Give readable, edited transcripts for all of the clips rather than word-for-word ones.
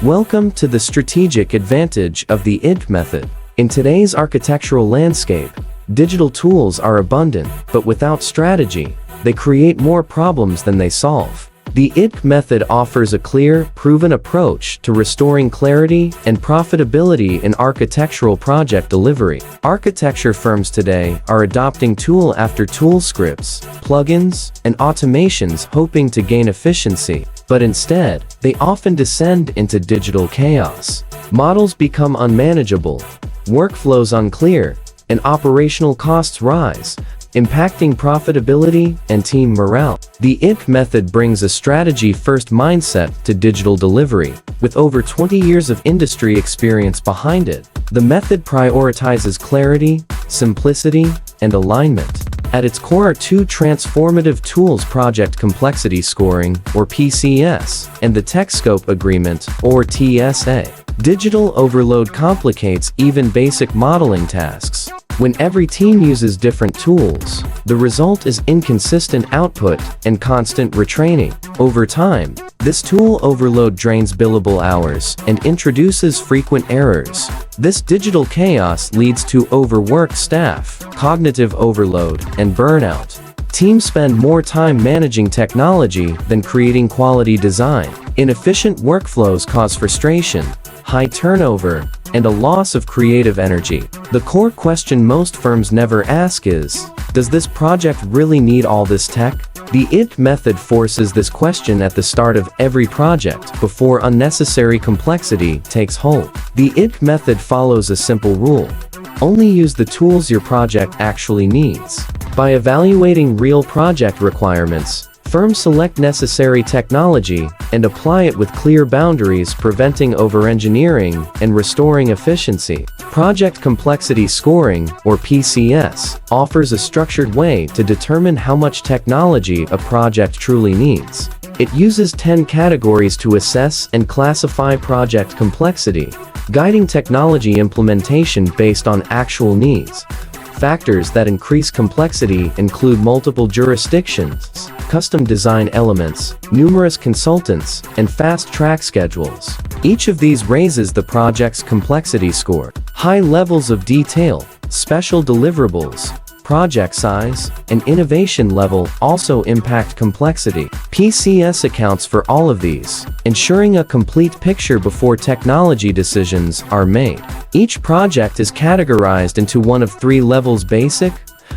Welcome to the strategic advantage of the Iddc method. In today's architectural landscape, digital tools are abundant, but without strategy, they create more problems than they solve. The Iddc method offers a clear, proven approach to restoring clarity and profitability in architectural project delivery. Architecture firms today are adopting tool after tool scripts, plugins, and automations hoping to gain efficiency, but instead, they often descend into digital chaos. Models become unmanageable, workflows unclear, and operational costs rise, impacting profitability and team morale. The Iddc method brings a strategy-first mindset to digital delivery. With over 20 years of industry experience behind it, the method prioritizes clarity, simplicity, and alignment. At its core are two transformative tools: project complexity scoring, or PCS, and the tech scope agreement, or TSA. Digital overload complicates even basic modeling tasks. When every team uses different tools, the result is inconsistent output and constant retraining. Over time, this tool overload drains billable hours and introduces frequent errors. This digital chaos leads to overworked staff, cognitive overload, and burnout. Teams spend more time managing technology than creating quality design. Inefficient workflows cause frustration, high turnover, and a loss of creative energy. The core question most firms never ask is, does this project really need all this tech? The Iddc method forces this question at the start of every project before unnecessary complexity takes hold. The Iddc method follows a simple rule: only use the tools your project actually needs. By evaluating real project requirements, firms select necessary technology and apply it with clear boundaries, preventing over-engineering and restoring efficiency. Project complexity scoring, or PCS, offers a structured way to determine how much technology a project truly needs. It uses 10 categories to assess and classify project complexity, guiding technology implementation based on actual needs. Factors that increase complexity include multiple jurisdictions, custom design elements, numerous consultants, and fast-track schedules. Each of these raises the project's complexity score. High levels of detail, special deliverables, project size, and innovation level also impact complexity. PCS accounts for all of these, ensuring a complete picture before technology decisions are made. Each project is categorized into one of three levels: basic,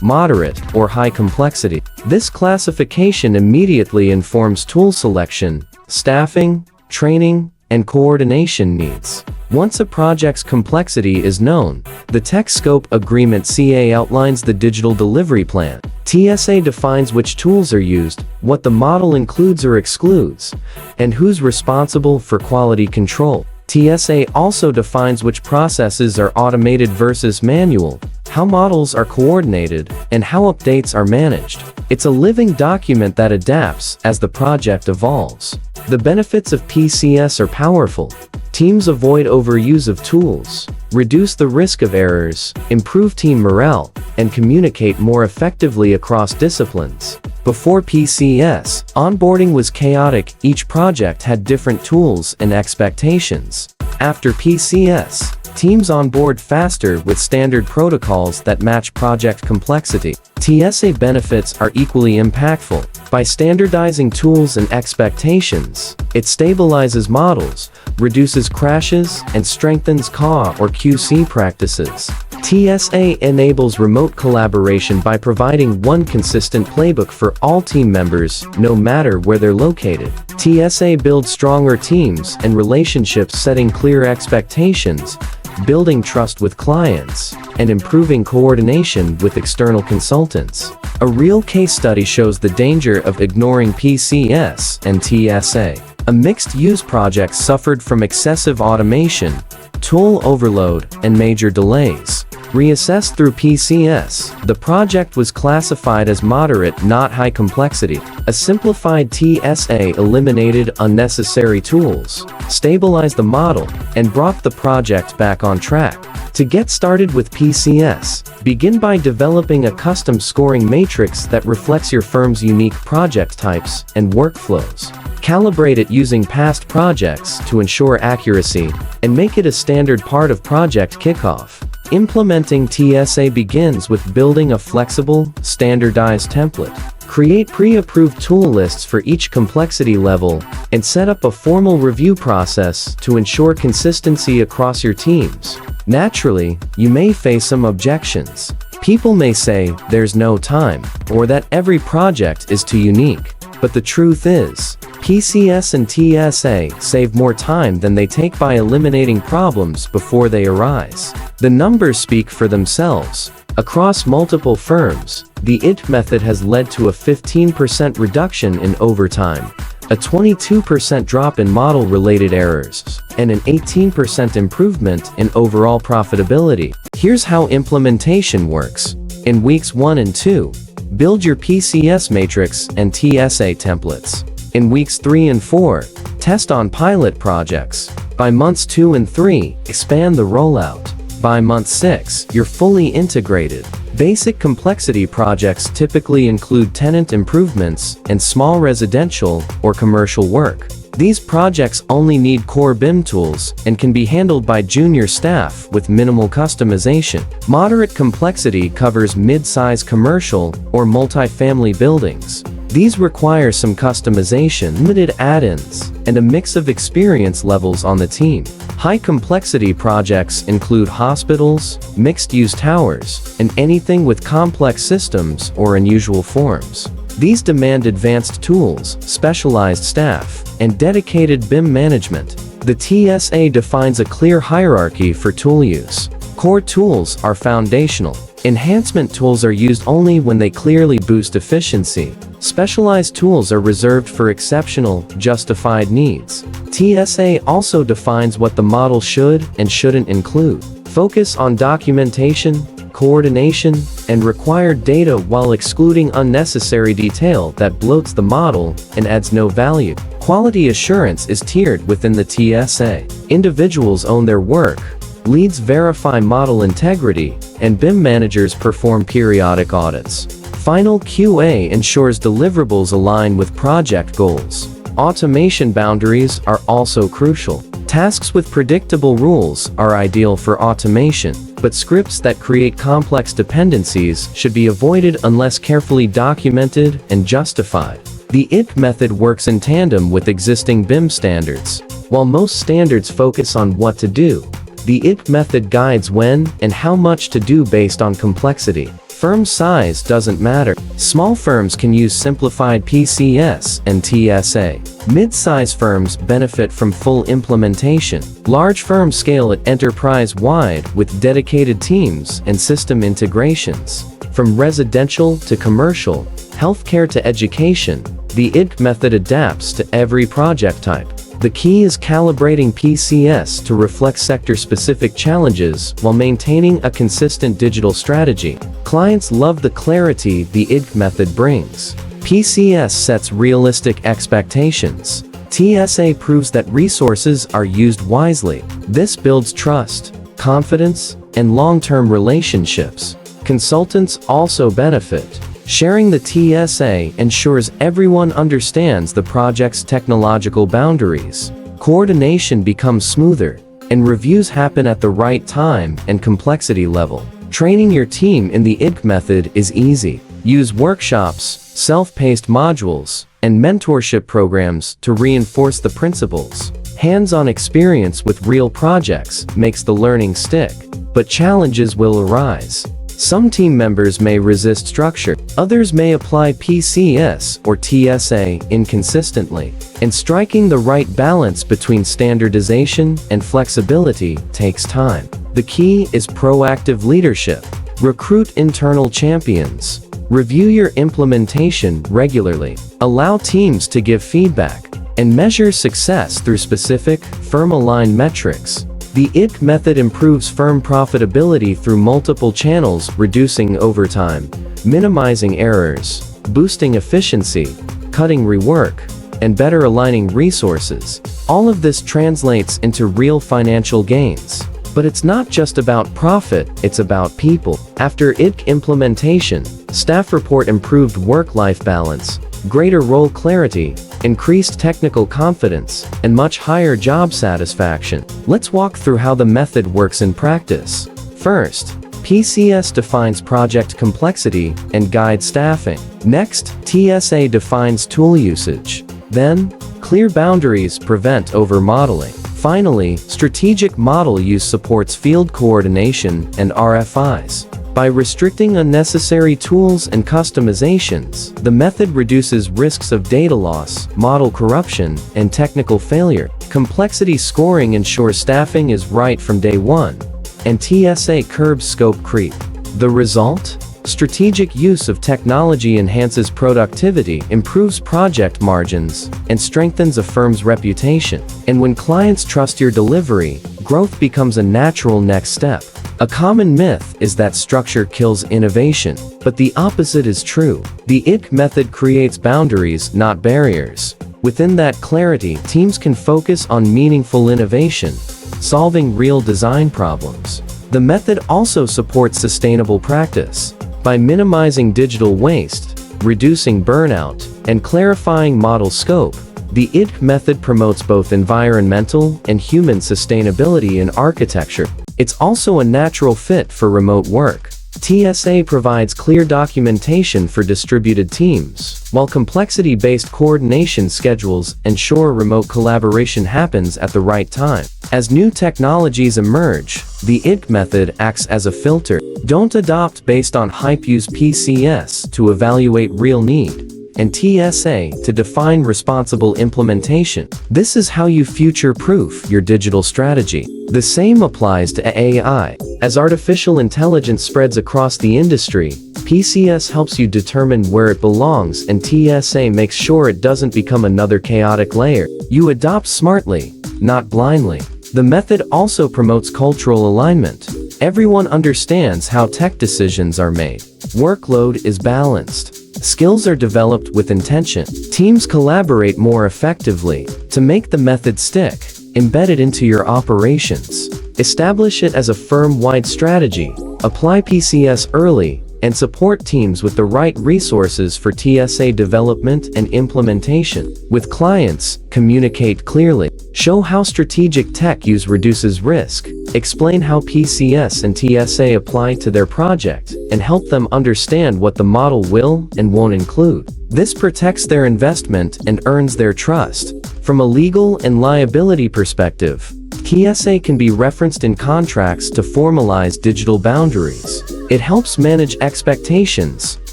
moderate, or high complexity. This classification immediately informs tool selection, staffing, training, and coordination needs. Once a project's complexity is known, the Tech Scope Agreement (CA) outlines the digital delivery plan. TSA defines which tools are used, what the model includes or excludes, and who's responsible for quality control. TSA also defines which processes are automated versus manual, how models are coordinated, and how updates are managed. It's a living document that adapts as the project evolves. The benefits of PCS are powerful. Teams avoid overuse of tools, reduce the risk of errors, improve team morale, and communicate more effectively across disciplines. Before PCS, onboarding was chaotic. Each project had different tools and expectations. After PCS, teams onboard faster with standard protocols that match project complexity. TSA benefits are equally impactful. By standardizing tools and expectations, it stabilizes models, reduces crashes, and strengthens QA or QC practices. TSA enables remote collaboration by providing one consistent playbook for all team members, no matter where they're located. TSA builds stronger teams and relationships, setting clear expectations, building trust with clients, and improving coordination with external consultants. A real case study shows the danger of ignoring PCS and TSA. A mixed-use project suffered from excessive automation, tool overload, and major delays. Reassessed through PCS, the project was classified as moderate, not high complexity. A simplified TSA eliminated unnecessary tools, stabilized the model, and brought the project back on track. To get started with PCS, begin by developing a custom scoring matrix that reflects your firm's unique project types and workflows. Calibrate it using past projects to ensure accuracy, and make it a standard part of project kickoff. Implementing TSA begins with building a flexible, standardized template. Create pre-approved tool lists for each complexity level, and set up a formal review process to ensure consistency across your teams. Naturally, you may face some objections. People may say there's no time, or that every project is too unique. But the truth is, PCS and TSA save more time than they take by eliminating problems before they arise. The numbers speak for themselves. Across multiple firms, the Iddc method has led to a 15% reduction in overtime, a 22% drop in model-related errors, and an 18% improvement in overall profitability. Here's how implementation works. In weeks 1 and 2, build your PCS matrix and TSA templates. In weeks 3 and 4, test on pilot projects. By months 2 and 3, expand the rollout. By month 6, you're fully integrated. Basic complexity projects typically include tenant improvements and small residential or commercial work. These projects only need core BIM tools and can be handled by junior staff with minimal customization. Moderate complexity covers mid-size commercial or multifamily buildings. These require some customization, limited add-ins, and a mix of experience levels on the team. High-complexity projects include hospitals, mixed-use towers, and anything with complex systems or unusual forms. These demand advanced tools, specialized staff, and dedicated BIM management. The TSA defines a clear hierarchy for tool use. Core tools are foundational. Enhancement tools are used only when they clearly boost efficiency. Specialized tools are reserved for exceptional, justified needs. TSA also defines what the model should and shouldn't include. Focus on documentation, coordination, and required data while excluding unnecessary detail that bloats the model and adds no value. Quality assurance is tiered within the TSA. Individuals own their work, leads verify model integrity, and BIM managers perform periodic audits. Final QA ensures deliverables align with project goals. Automation boundaries are also crucial. Tasks with predictable rules are ideal for automation, but scripts that create complex dependencies should be avoided unless carefully documented and justified. The Iddc method works in tandem with existing BIM standards. While most standards focus on what to do, the Iddc method guides when and how much to do based on complexity. Firm size doesn't matter. Small firms can use simplified PCS and TSA. Mid-size firms benefit from full implementation. Large firms scale it enterprise-wide with dedicated teams and system integrations. From residential to commercial, healthcare to education, the Iddc method adapts to every project type. The key is calibrating PCS to reflect sector-specific challenges while maintaining a consistent digital strategy. Clients love the clarity the Iddc method brings. PCS sets realistic expectations. TSA proves that resources are used wisely. This builds trust, confidence, and long-term relationships. Consultants also benefit. Sharing the TSA ensures everyone understands the project's technological boundaries. Coordination becomes smoother, and reviews happen at the right time and complexity level. Training your team in the Iddc method is easy. Use workshops, self-paced modules, and mentorship programs to reinforce the principles. Hands-on experience with real projects makes the learning stick, but challenges will arise. Some team members may resist structure, others may apply PCS or TSA inconsistently, and striking the right balance between standardization and flexibility takes time. The key is proactive leadership. Recruit internal champions. Review your implementation regularly. Allow teams to give feedback, and measure success through specific, firm-aligned metrics. The Iddc method improves firm profitability through multiple channels, reducing overtime, minimizing errors, boosting efficiency, cutting rework, and better aligning resources. All of this translates into real financial gains. But it's not just about profit, it's about people. After Iddc implementation, staff report improved work-life balance, greater role clarity, increased technical confidence, and much higher job satisfaction. Let's walk through how the method works in practice. First, PCS defines project complexity and guides staffing. Next, TSA defines tool usage. Then, clear boundaries prevent over-modeling. Finally, strategic model use supports field coordination and RFIs. By restricting unnecessary tools and customizations, the method reduces risks of data loss, model corruption, and technical failure. Complexity scoring ensures staffing is right from day one, and TSA curbs scope creep. The result? Strategic use of technology enhances productivity, improves project margins, and strengthens a firm's reputation. And when clients trust your delivery, growth becomes a natural next step. A common myth is that structure kills innovation, but the opposite is true. The Iddc method creates boundaries, not barriers. Within that clarity, teams can focus on meaningful innovation, solving real design problems. The method also supports sustainable practice. By minimizing digital waste, reducing burnout, and clarifying model scope, the Iddc method promotes both environmental and human sustainability in architecture. It's also a natural fit for remote work. TSA provides clear documentation for distributed teams, while complexity-based coordination schedules ensure remote collaboration happens at the right time. As new technologies emerge, the Iddc method acts as a filter. Don't adopt based on hype. Use PCS to evaluate real need, and TSA to define responsible implementation. This is how you future-proof your digital strategy. The same applies to AI. As artificial intelligence spreads across the industry, PCS helps you determine where it belongs, and TSA makes sure it doesn't become another chaotic layer. You adopt smartly, not blindly. The method also promotes cultural alignment. Everyone understands how tech decisions are made. Workload is balanced. Skills are developed with intention. Teams collaborate more effectively. To make the method stick, embed it into your operations. Establish it as a firm-wide strategy. Apply PCS early, and support teams with the right resources for TSA development and implementation. With clients, communicate clearly. Show how strategic tech use reduces risk. Explain how PCS and TSA apply to their project, and help them understand what the model will and won't include. This protects their investment and earns their trust. From a legal and liability perspective, TSA can be referenced in contracts to formalize digital boundaries. It helps manage expectations,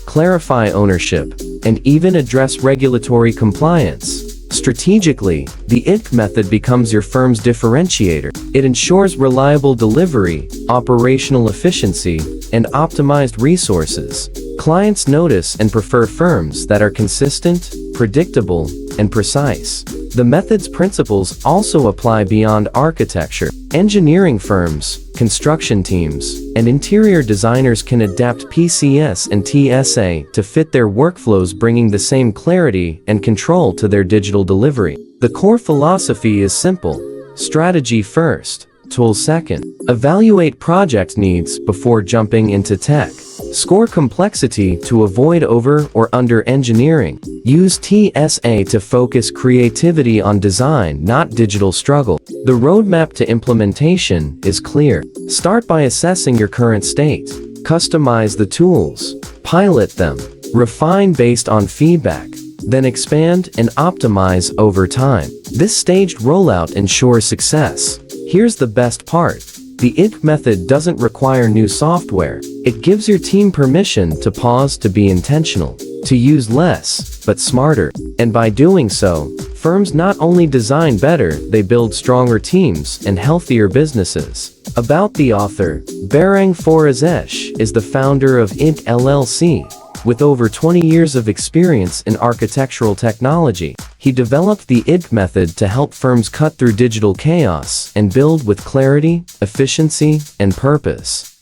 clarify ownership, and even address regulatory compliance. Strategically, the Iddc method becomes your firm's differentiator. It ensures reliable delivery, operational efficiency, and optimized resources. Clients notice and prefer firms that are consistent, predictable, and precise. The method's principles also apply beyond architecture. Engineering firms, construction teams, and interior designers can adapt PCS and TSA to fit their workflows, bringing the same clarity and control to their digital delivery. The core philosophy is simple: strategy first, tools second. Evaluate project needs before jumping into tech. Score complexity to avoid over or under engineering. Use TSA to focus creativity on design, not digital struggle. The roadmap to implementation is clear. Start by assessing your current state. Customize the tools. Pilot them. Refine based on feedback. Then expand and optimize over time. This staged rollout ensures success. Here's the best part. The Iddc method doesn't require new software. It gives your team permission to pause, to be intentional, to use less, but smarter. And by doing so, firms not only design better, they build stronger teams and healthier businesses. About the author, Barang Forazesh is the founder of Iddc LLC. With over 20 years of experience in architectural technology, he developed the Iddc method to help firms cut through digital chaos and build with clarity, efficiency, and purpose.